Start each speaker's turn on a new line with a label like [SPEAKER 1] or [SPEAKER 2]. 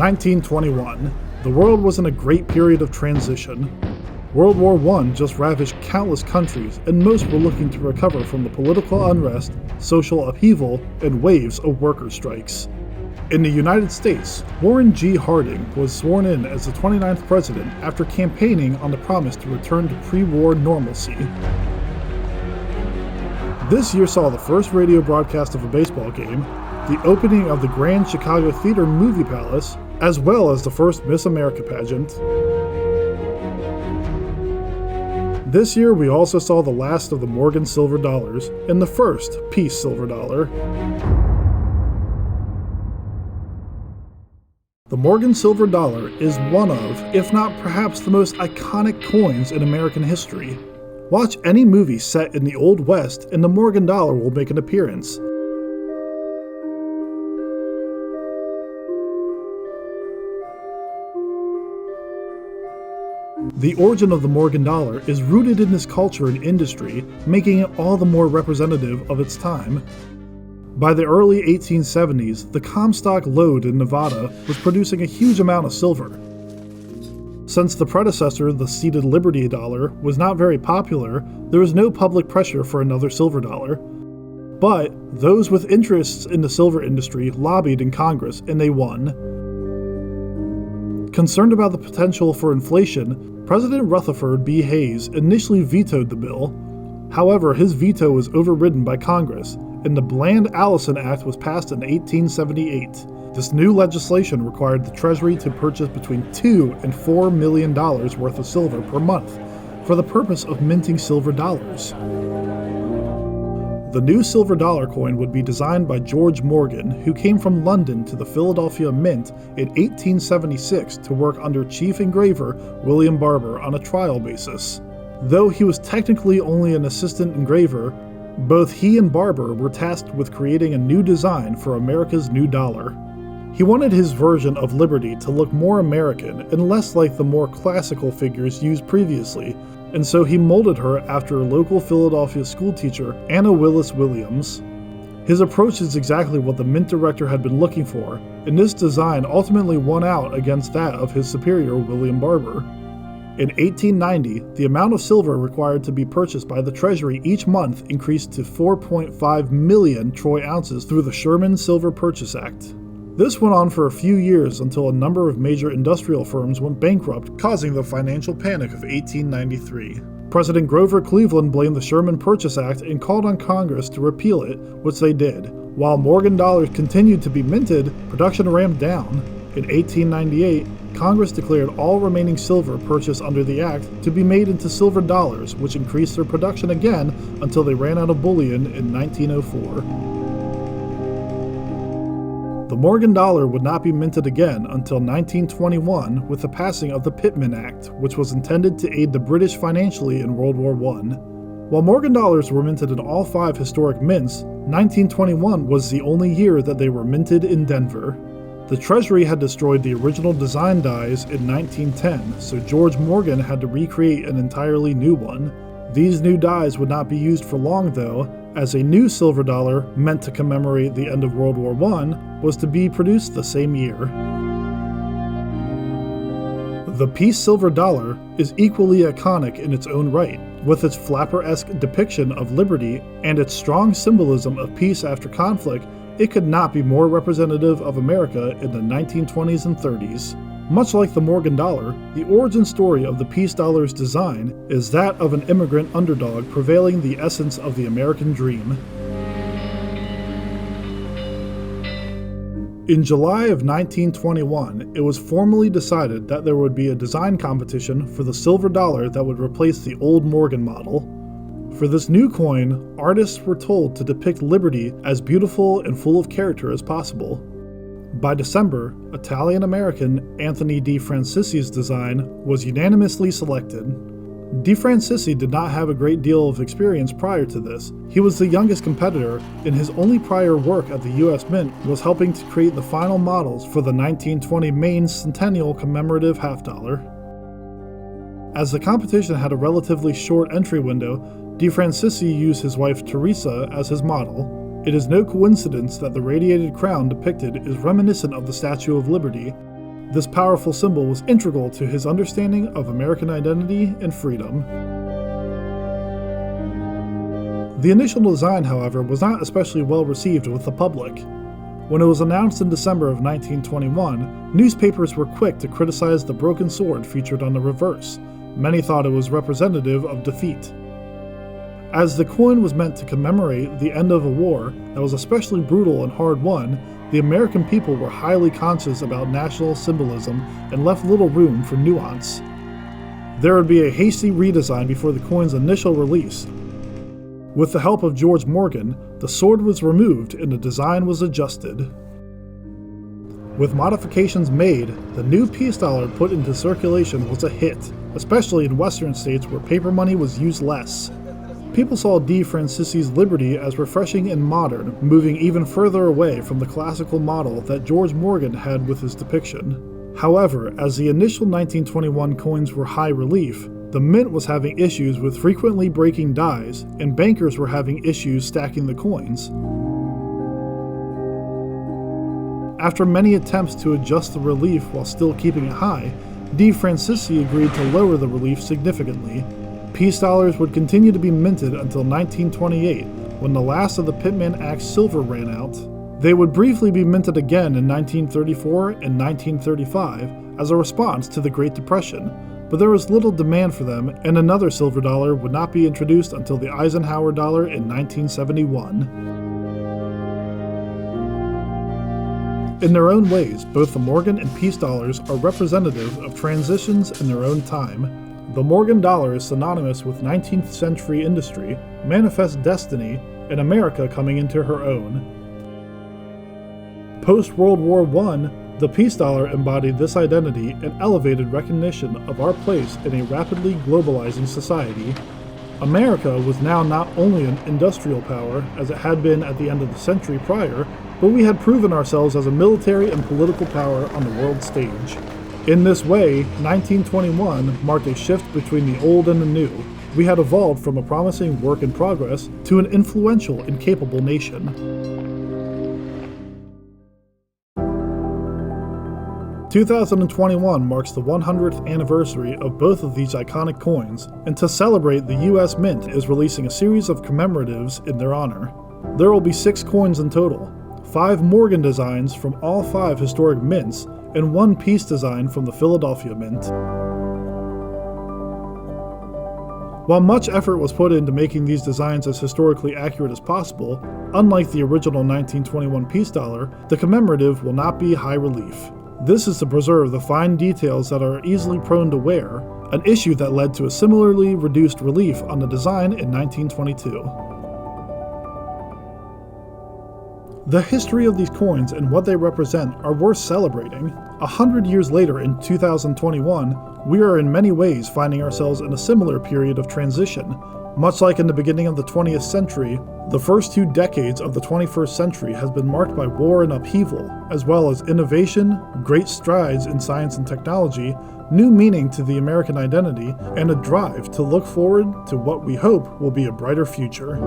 [SPEAKER 1] 1921. The world was in a great period of transition. World War I just ravaged countless countries, and most were looking to recover from the political unrest, social upheaval, and waves of worker strikes. In the United States, Warren G. Harding was sworn in as the 29th president after campaigning on the promise to return to pre-war normalcy. This year saw the first radio broadcast of a baseball game, the opening of the Grand Chicago Theater Movie Palace, as well as the first Miss America pageant. This year we also saw the last of the Morgan silver dollars and the first peace silver dollar. The Morgan silver dollar is one of, if not perhaps the most iconic coins in American history. Watch any movie set in the Old West and the Morgan dollar will make an appearance. The origin of the Morgan dollar is rooted in this culture and industry, making it all the more representative of its time. By the early 1870s, the Comstock lode in Nevada was producing a huge amount of silver. Since the predecessor, the seated Liberty dollar, was not very popular, there was no public pressure for another silver dollar. But those with interests in the silver industry lobbied in Congress, and they won. Concerned about the potential for inflation, President Rutherford B. Hayes initially vetoed the bill. However, his veto was overridden by Congress, and the Bland-Allison Act was passed in 1878. This new legislation required the Treasury to purchase between $2 and $4 million worth of silver per month for the purpose of minting silver dollars. The new silver dollar coin would be designed by George Morgan, who came from London to the Philadelphia Mint in 1876 to work under Chief Engraver William Barber on a trial basis. Though he was technically only an assistant engraver, both he and Barber were tasked with creating a new design for America's new dollar. He wanted his version of Liberty to look more American and less like the more classical figures used previously, and so he molded her after a local Philadelphia schoolteacher, Anna Willis Williams. His approach is exactly what the mint director had been looking for, and this design ultimately won out against that of his superior, William Barber. In 1890, the amount of silver required to be purchased by the Treasury each month increased to 4.5 million troy ounces through the Sherman Silver Purchase Act. This went on for a few years until a number of major industrial firms went bankrupt, causing the financial panic of 1893. President Grover Cleveland blamed the Sherman Purchase Act and called on Congress to repeal it, which they did. While Morgan dollars continued to be minted, production ramped down. In 1898, Congress declared all remaining silver purchased under the act to be made into silver dollars, which increased their production again until they ran out of bullion in 1904. The Morgan dollar would not be minted again until 1921 with the passing of the Pittman Act, which was intended to aid the British financially in World War I. While Morgan dollars were minted in all 5 historic mints, 1921 was the only year that they were minted in Denver. The Treasury had destroyed the original design dies in 1910, so George Morgan had to recreate an entirely new one. These new dies would not be used for long though, as a new silver dollar, meant to commemorate the end of World War I, was to be produced the same year. The peace silver dollar is equally iconic in its own right, with its flapper-esque depiction of liberty and its strong symbolism of peace after conflict. It could not be more representative of America in the 1920s and 30s. Much like the Morgan dollar, the origin story of the peace dollar's design is that of an immigrant underdog prevailing the essence of the American dream. In July of 1921, it was formally decided that there would be a design competition for the silver dollar that would replace the old Morgan model. For this new coin, artists were told to depict liberty as beautiful and full of character as possible. By December, Italian-American Anthony De Francisi's design was unanimously selected. De Francisi did not have a great deal of experience prior to this. He was the youngest competitor, and his only prior work at the U.S. Mint was helping to create the final models for the 1920 Maine Centennial commemorative half-dollar. As the competition had a relatively short entry window, De Francisi used his wife Teresa as his model. It is no coincidence that the radiated crown depicted is reminiscent of the Statue of Liberty. This powerful symbol was integral to his understanding of American identity and freedom. The initial design, however, was not especially well received with the public. When it was announced in December of 1921, newspapers were quick to criticize the broken sword featured on the reverse. Many thought it was representative of defeat. As the coin was meant to commemorate the end of a war that was especially brutal and hard won, the American people were highly conscious about national symbolism and left little room for nuance. There would be a hasty redesign before the coin's initial release. With the help of George Morgan, the sword was removed and the design was adjusted. With modifications made, the new peace dollar put into circulation was a hit, especially in Western states where paper money was used less. People saw De Francisi's liberty as refreshing and modern, moving even further away from the classical model that George Morgan had with his depiction. However, as the initial 1921 coins were high relief, the mint was having issues with frequently breaking dies, and bankers were having issues stacking the coins. After many attempts to adjust the relief while still keeping it high, De Francisi agreed to lower the relief significantly. Peace dollars would continue to be minted until 1928, when the last of the Pitman Act's silver ran out. They would briefly be minted again in 1934 and 1935 as a response to the Great Depression, but there was little demand for them, and another silver dollar would not be introduced until the Eisenhower dollar in 1971. In their own ways, both the Morgan and peace dollars are representative of transitions in their own time. The Morgan dollar is synonymous with 19th century industry, manifest destiny, and America coming into her own. Post-World War I, the peace dollar embodied this identity and elevated recognition of our place in a rapidly globalizing society. America was now not only an industrial power, as it had been at the end of the century prior, but we had proven ourselves as a military and political power on the world stage. In this way, 1921 marked a shift between the old and the new. We had evolved from a promising work in progress to an influential and capable nation. 2021 marks the 100th anniversary of both of these iconic coins, and to celebrate, the U.S. Mint is releasing a series of commemoratives in their honor. There will be 6 coins in total, 5 Morgan designs from all 5 historic mints, and 1 peace design from the Philadelphia Mint. While much effort was put into making these designs as historically accurate as possible, unlike the original 1921 peace dollar, the commemorative will not be high relief. This is to preserve the fine details that are easily prone to wear, an issue that led to a similarly reduced relief on the design in 1922. The history of these coins and what they represent are worth celebrating. 100 years later in 2021, we are in many ways finding ourselves in a similar period of transition. Much like in the beginning of the 20th century, the first 2 decades of the 21st century has been marked by war and upheaval, as well as innovation, great strides in science and technology, new meaning to the American identity, and a drive to look forward to what we hope will be a brighter future.